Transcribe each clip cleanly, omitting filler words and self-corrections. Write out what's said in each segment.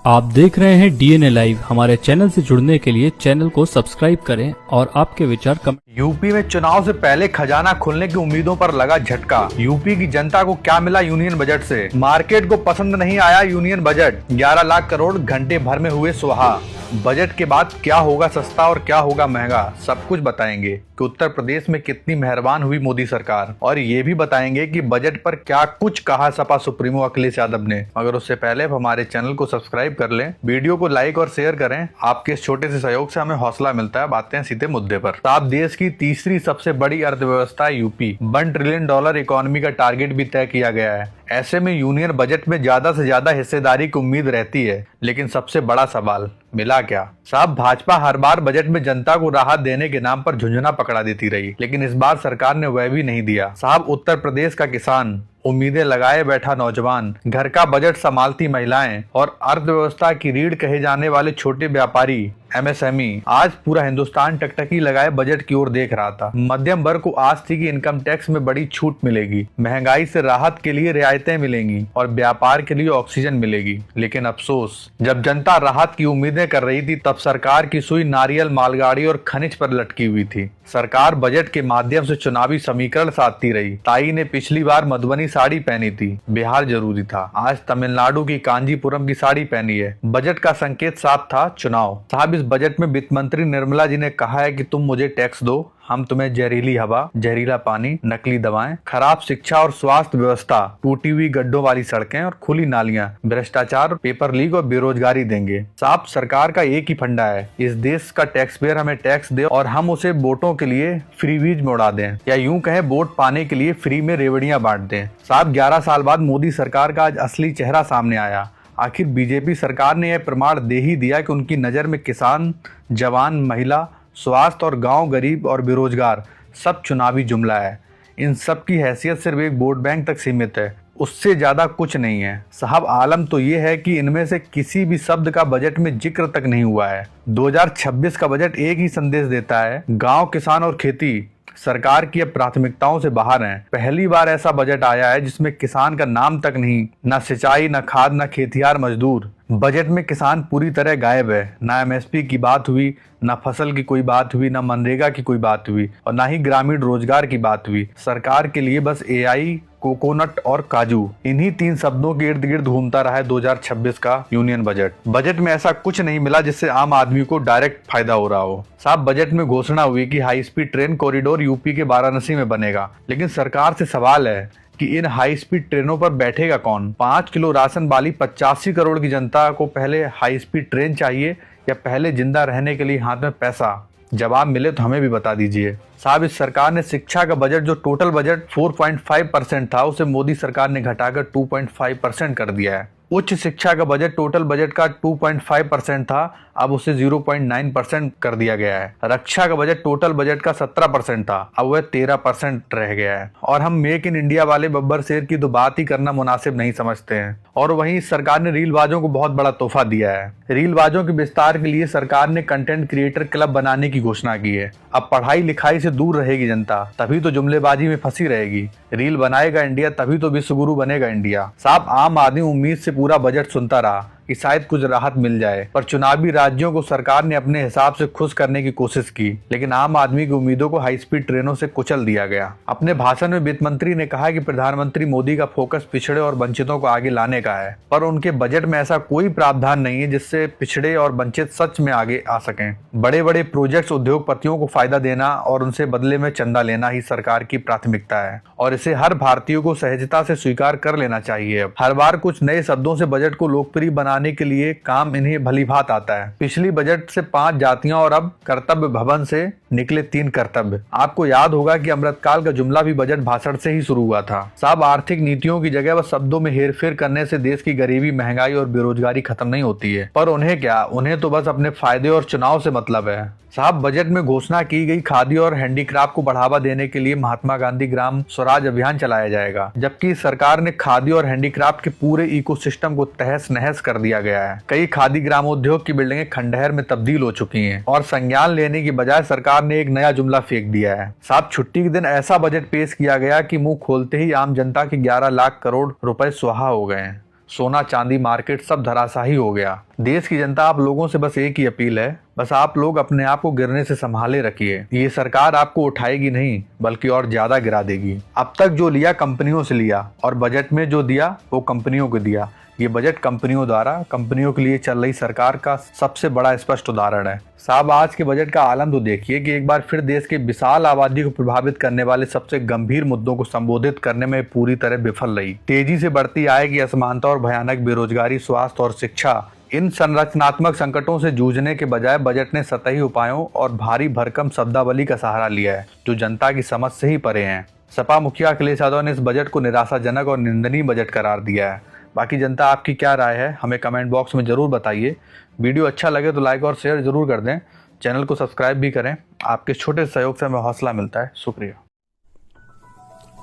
आप देख रहे हैं डीएनए लाइव। हमारे चैनल से जुड़ने के लिए चैनल को सब्सक्राइब करें और आपके विचार कमेंट। यूपी में चुनाव से पहले खजाना खुलने की उम्मीदों पर लगा झटका। यूपी की जनता को क्या मिला यूनियन बजट से? मार्केट को पसंद नहीं आया यूनियन बजट। 11 लाख करोड़ घंटे भर में हुए सुहा। बजट के बाद क्या होगा सस्ता और क्या होगा महंगा, सब कुछ बताएंगे कि उत्तर प्रदेश में कितनी मेहरबान हुई मोदी सरकार, और ये भी बताएंगे कि बजट पर क्या कुछ कहा सपा सुप्रीमो अखिलेश यादव ने। मगर उससे पहले हमारे चैनल को सब्सक्राइब कर लें, वीडियो को लाइक और शेयर करें। आपके इस छोटे से सहयोग से हमें हौसला मिलता है। बातें सीधे मुद्दे पर। तो आप देश की तीसरी सबसे बड़ी अर्थव्यवस्था यूपी, $1 ट्रिलियन इकोनॉमी का टारगेट भी तय किया गया है। ऐसे में यूनियन बजट में ज्यादा से ज्यादा हिस्सेदारी की उम्मीद रहती है, लेकिन सबसे बड़ा सवाल मिला क्या? साहब, भाजपा हर बार बजट में जनता को राहत देने के नाम पर झुंझुना पकड़ा देती रही, लेकिन इस बार सरकार ने वह भी नहीं दिया। साहब, उत्तर प्रदेश का किसान, उम्मीदें लगाए बैठा नौजवान, घर का बजट संभालती महिलाएं और अर्थव्यवस्था की रीढ़ कहे जाने वाले छोटे व्यापारी एमएसएमई, आज पूरा हिंदुस्तान टकटकी लगाए बजट की ओर देख रहा था। मध्यम वर्ग को आज थी कि इनकम टैक्स में बड़ी छूट मिलेगी, महंगाई से राहत के लिए रियायतें मिलेंगी और व्यापार के लिए ऑक्सीजन मिलेगी। लेकिन अफसोस, जब जनता राहत की उम्मीदें कर रही थी, तब सरकार की सुई नारियल, मालगाड़ी और खनिज पर लटकी हुई थी। सरकार बजट के माध्यम से चुनावी समीकरण साधती रही। ताई ने पिछली बार मधुबनी साड़ी पहनी थी, बिहार जरूरी था। आज तमिलनाडु की कांजीपुरम की साड़ी पहनी है। बजट का संकेत साफ था, चुनाव। साहब, इस बजट में वित्त मंत्री निर्मला जी ने कहा है कि तुम मुझे टैक्स दो, हम तुम्हें जहरीली हवा, जहरीला पानी, नकली दवाएं, खराब शिक्षा और स्वास्थ्य व्यवस्था, टूटी हुई गड्ढों वाली सड़कें और खुली नालियां, भ्रष्टाचार, पेपर लीक और बेरोजगारी देंगे। साहब, सरकार का एक ही फंडा है, इस देश का टैक्स पेयर हमें टैक्स दे और हम उसे वोटों के लिए फ्री बीज में उड़ा दें, या यूं कहें वोट पाने के लिए फ्री में रेवड़ियां बांट दें। साहब, 11 साल बाद मोदी सरकार का आज असली चेहरा सामने आया। आखिर बीजेपी सरकार ने यह प्रमाण दे ही दिया कि उनकी नजर में किसान, जवान, महिला, स्वास्थ्य और गांव, गरीब और बेरोजगार सब चुनावी जुमला है। इन सब की हैसियत सिर्फ एक वोट बैंक तक सीमित है, उससे ज्यादा कुछ नहीं है। साहब, आलम तो ये है कि इनमें से किसी भी शब्द का बजट में जिक्र तक नहीं हुआ है। 2026 का बजट एक ही संदेश देता है, गांव, किसान और खेती सरकार की अब प्राथमिकताओं से बाहर हैं। पहली बार ऐसा बजट आया है जिसमें किसान का नाम तक नहीं, न सिंचाई, न खाद, न खेतिहार मजदूर। बजट में किसान पूरी तरह गायब है। ना एमएसपी की बात हुई, ना फसल की कोई बात हुई, ना मनरेगा की कोई बात हुई और ना ही ग्रामीण रोजगार की बात हुई। सरकार के लिए बस एआई, कोकोनट और काजू, इन्हीं 3 शब्दों के इर्द गिर्द घूमता रहा है 2026 का यूनियन बजट। बजट में ऐसा कुछ नहीं मिला जिससे आम आदमी को डायरेक्ट फायदा हो रहा हो। साहब, बजट में घोषणा हुई कि high speed train corridor UP के वाराणसी में बनेगा, लेकिन सरकार से सवाल है कि इन हाई स्पीड ट्रेनों पर बैठेगा कौन? 5 किलो राशन वाली 85 करोड़ की जनता को पहले हाई स्पीड ट्रेन चाहिए या पहले जिंदा रहने के लिए हाथ में पैसा? जवाब मिले तो हमें भी बता दीजिए। साहब, इस सरकार ने शिक्षा का बजट, जो टोटल बजट 4.5% था, उसे मोदी सरकार ने घटाकर 2.5% कर दिया है। उच्च शिक्षा का बजट टोटल बजट का 2.5% था, अब उसे 0.9% कर दिया गया है। रक्षा का बजट टोटल बजट का 17% था, अब वह 13% रह गया है। और हम मेक इन इंडिया वाले बब्बर शेर की तो बात ही करना मुनासिब नहीं समझते हैं। और वहीं सरकार ने रीलबाजों को बहुत बड़ा तोहफा दिया है। रीलबाजों के विस्तार के लिए सरकार ने कंटेंट क्रिएटर क्लब बनाने की घोषणा की है। अब पढ़ाई लिखाई से दूर रहेगी जनता, तभी तो जुमलेबाजी में फंसी रहेगी। रील बनाएगा इंडिया, तभी तो विश्व गुरु बनेगा इंडिया। साहब, आम आदमी उम्मीद से पूरा बजट सुनता रहा कि शायद कुछ राहत मिल जाए, पर चुनावी राज्यों को सरकार ने अपने हिसाब से खुश करने की कोशिश की, लेकिन आम आदमी की उम्मीदों को हाई स्पीड ट्रेनों से कुचल दिया गया। अपने भाषण में वित्त मंत्री ने कहा कि प्रधानमंत्री मोदी का फोकस पिछड़े और वंचितों को आगे लाने का है, पर उनके बजट में ऐसा कोई प्रावधान नहीं है जिससे पिछड़े और वंचित सच में आगे आ सकें। बड़े बड़े प्रोजेक्ट्स, उद्योगपतियों को फायदा देना और उनसे बदले में चंदा लेना ही सरकार की प्राथमिकता है, और इसे हर भारतीय को सहजता से स्वीकार कर लेना चाहिए। हर बार कुछ नए शब्दों से बजट को लोकप्रिय बनाने के लिए काम इन्हें भली भांति आता है। पिछली बजट से 5 जातियां और अब कर्तव्य भवन से निकले 3 कर्तव्य। आपको याद होगा कि अमृतकाल का जुमला भी बजट भाषण से ही शुरू हुआ था। साहब, आर्थिक नीतियों की जगह बस शब्दों में हेरफेर करने से देश की गरीबी, महंगाई और बेरोजगारी खत्म नहीं होती है। पर उन्हें क्या, उन्हें तो बस अपने फायदे और चुनाव से मतलब है। साहब, बजट में घोषणा की गई खादी और हैंडीक्राफ्ट को बढ़ावा देने के लिए महात्मा गांधी ग्राम स्वराज अभियान चलाया जाएगा, जबकि सरकार ने खादी और हैंडीक्राफ्ट के पूरे इकोसिस्टम को तहस नहस कर दिया गया है। कई खादी ग्रामोद्योग की बिल्डिंगें खंडहर में तब्दील हो चुकी हैं और संज्ञान लेने की बजाय सरकार ने एक नया जुमला फेंक दिया है। साहब, छुट्टी के दिन ऐसा बजट पेश किया गया कि मुंह खोलते ही आम जनता के 11 लाख करोड़ रुपए सुहा हो गए हैं। सोना चांदी मार्केट सब धराशाही हो गया। देश की जनता आप लोगों से बस एक ही अपील है, बस आप लोग अपने आप को गिरने से संभाले रखिए। ये सरकार आपको उठाएगी नहीं बल्कि और ज्यादा गिरा देगी। अब तक जो लिया कंपनियों से लिया और बजट में जो दिया वो कंपनियों को दिया। ये बजट कंपनियों द्वारा कंपनियों के लिए चल रही सरकार का सबसे बड़ा स्पष्ट उदाहरण है। साहब, आज के बजट का आलम तो देखिए कि एक बार फिर देश के विशाल आबादी को प्रभावित करने वाले सबसे गंभीर मुद्दों को संबोधित करने में पूरी तरह विफल रही। तेजी से बढ़ती आय की असमानता और भयानक बेरोजगारी, स्वास्थ्य और शिक्षा, इन संरचनात्मक संकटों से जूझने के बजाय बजट ने सतही उपायों और भारी भरकम शब्दावली का सहारा लिया है जो जनता की समझ से ही परे हैं। सपा मुखिया अखिलेश यादव ने इस बजट को निराशाजनक और निंदनीय बजट करार दिया है। बाकी जनता आपकी क्या राय है हमें कमेंट बॉक्स में जरूर बताइए। वीडियो अच्छा लगे तो लाइक और शेयर जरूर कर दें। चैनल को सब्सक्राइब भी करें। आपके छोटे सहयोग से हमें हौसला मिलता है। शुक्रिया।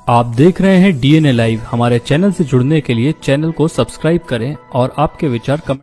आप देख रहे हैं डीएनए लाइव। हमारे चैनल से जुड़ने के लिए चैनल को सब्सक्राइब करें और आपके विचार कमेंट